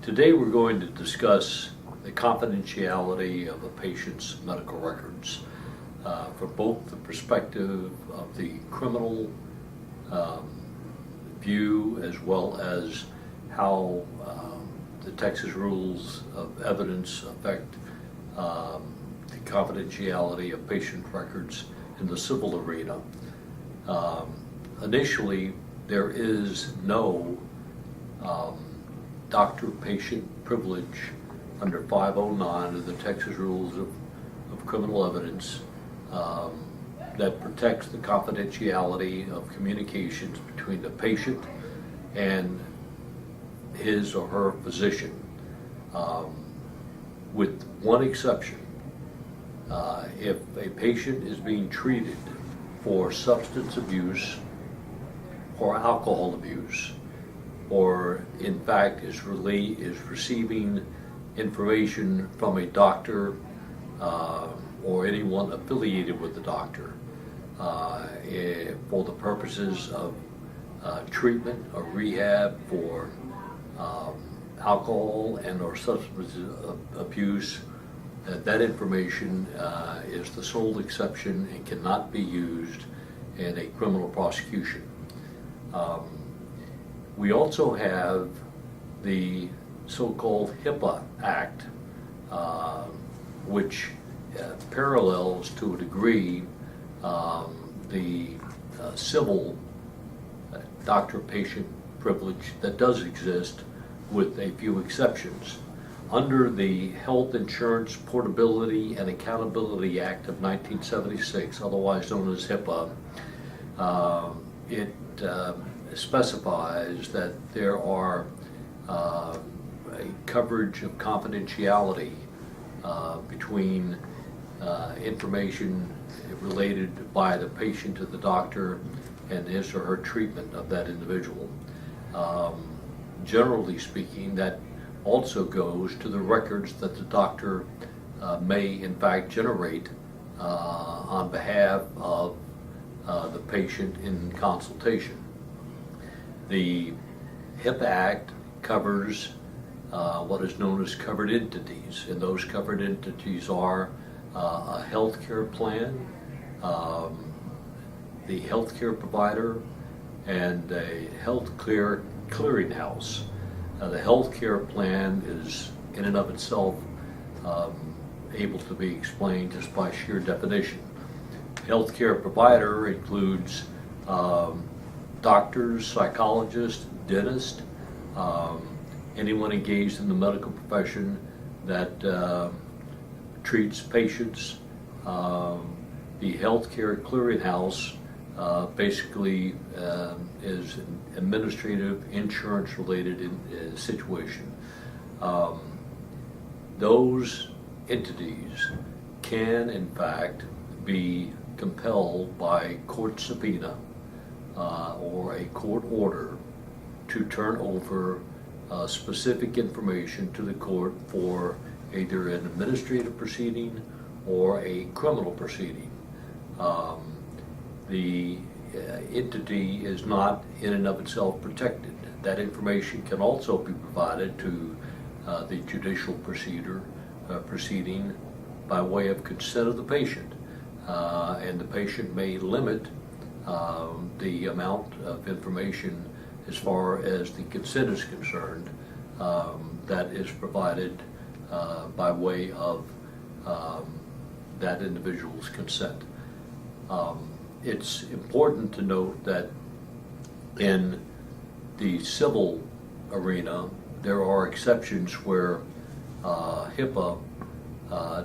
Today we're going to discuss the confidentiality of a patient's medical records for both the perspective of the criminal view as well as how the Texas rules of evidence affect the confidentiality of patient records in the civil arena. Initially, there is no doctor-patient privilege under 509 of the Texas Rules of Criminal Evidence that protects the confidentiality of communications between the patient and his or her physician, with one exception. If a patient is being treated for substance abuse or alcohol abuse, or in fact is receiving information from a doctor or anyone affiliated with the doctor for the purposes of treatment or rehab for alcohol and or substance abuse, that information is the sole exception and cannot be used in a criminal prosecution. We also have the so-called HIPAA Act, which parallels to a degree the civil doctor-patient privilege that does exist, with a few exceptions. Under the Health Insurance Portability and Accountability Act of 1976, otherwise known as HIPAA, it specifies that there are a coverage of confidentiality between information related by the patient to the doctor and his or her treatment of that individual. Generally speaking, that also goes to the records that the doctor may in fact generate on behalf of the patient in consultation. The HIPAA Act covers what is known as covered entities, and those covered entities are a healthcare plan, the healthcare provider, and a healthcare clearinghouse. The healthcare plan is in and of itself able to be explained just by sheer definition. Healthcare provider includes doctors, psychologists, dentists, anyone engaged in the medical profession that treats patients. The healthcare clearinghouse basically is an administrative, insurance-related situation. Those entities can, in fact, be compelled by court subpoena or a court order to turn over specific information to the court for either an administrative proceeding or a criminal proceeding. The entity is not in and of itself protected. That information can also be provided to the judicial proceeding by way of consent of the patient, and the patient may limit the amount of information as far as the consent is concerned that is provided by way of that individual's consent. It's important to note that in the civil arena, there are exceptions where HIPAA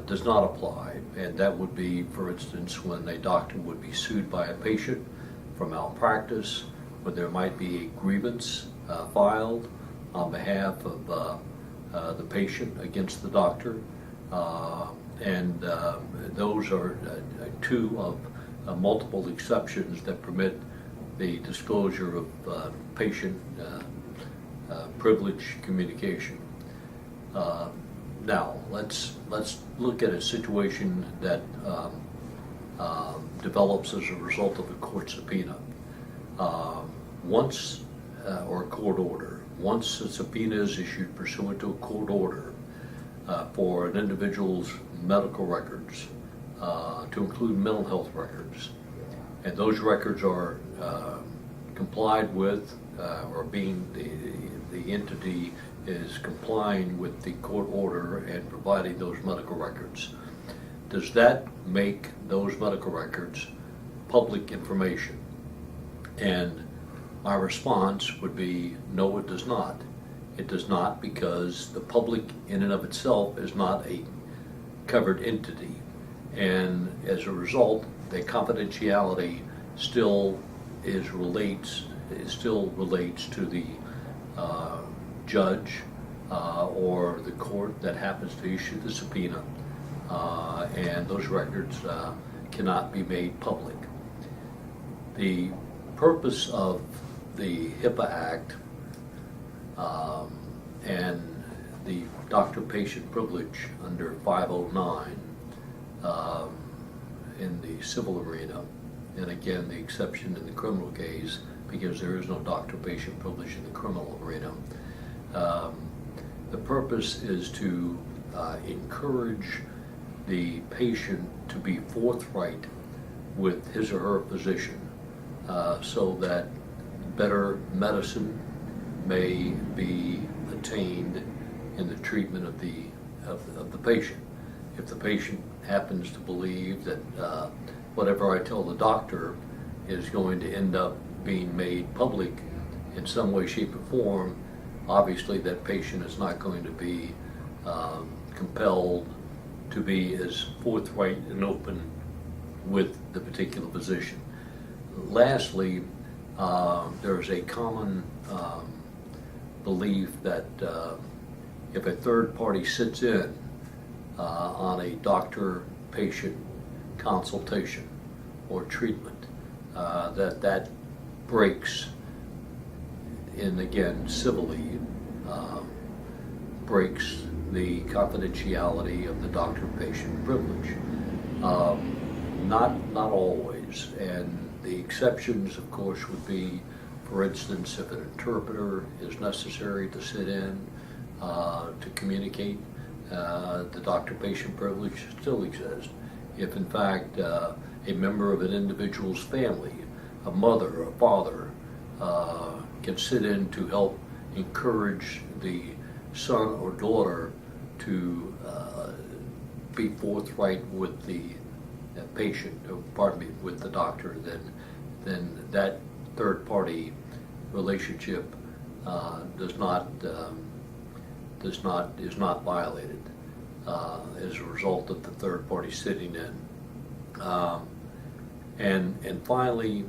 does not apply, and that would be, for instance, when a doctor would be sued by a patient for malpractice, when there might be a grievance filed on behalf of the patient against the doctor, and those are two of multiple exceptions that permit the disclosure of patient privilege communication. Now, let's look at a situation that develops as a result of a court subpoena. Or a court order. once a subpoena is issued pursuant to a court order for an individual's medical records, to include mental health records, and those records are complied with, or being the entity is complying with the court order and providing those medical records, does that make those medical records public information? And my response would be, no, it does not. It does not, because the public in and of itself is not a covered entity. And as a result, the confidentiality still relates to the judge or the court that happens to issue the subpoena, and those records cannot be made public. The purpose of the HIPAA Act and the doctor-patient privilege under 509 in the civil arena, and again the exception in the criminal case, because there is no doctor-patient privilege in the criminal arena. The purpose is to encourage the patient to be forthright with his or her physician, so that better medicine may be attained in the treatment of the patient. If the patient happens to believe that whatever I tell the doctor is going to end up being made public in some way, shape, or form, obviously that patient is not going to be compelled to be as forthright and open with the particular physician. Lastly, there is a common belief that if a third party sits in on a doctor-patient consultation or treatment, that breaks, and again civilly, breaks the confidentiality of the doctor-patient privilege. Not always, and the exceptions, of course, would be, for instance, if an interpreter is necessary to sit in to communicate, the doctor-patient privilege still exists. If in fact a member of an individual's family, a mother, a father, can sit in to help encourage the son or daughter to be forthright with the patient, with the doctor, then that third-party relationship is not violated as a result of the third party sitting in. And finally,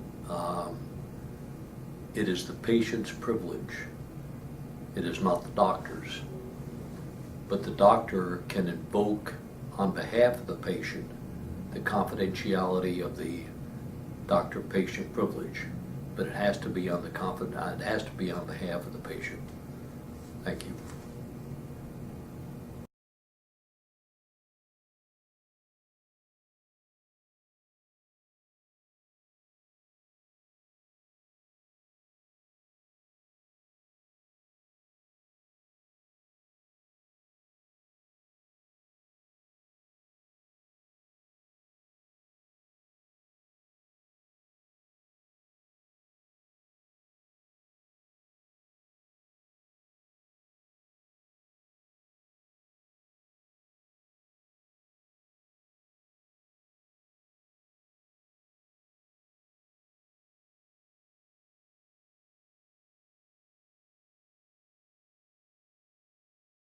it is the patient's privilege. It is not the doctor's. But the doctor can invoke on behalf of the patient the confidentiality of the doctor-patient privilege, but it has to be on behalf of the patient. Thank you.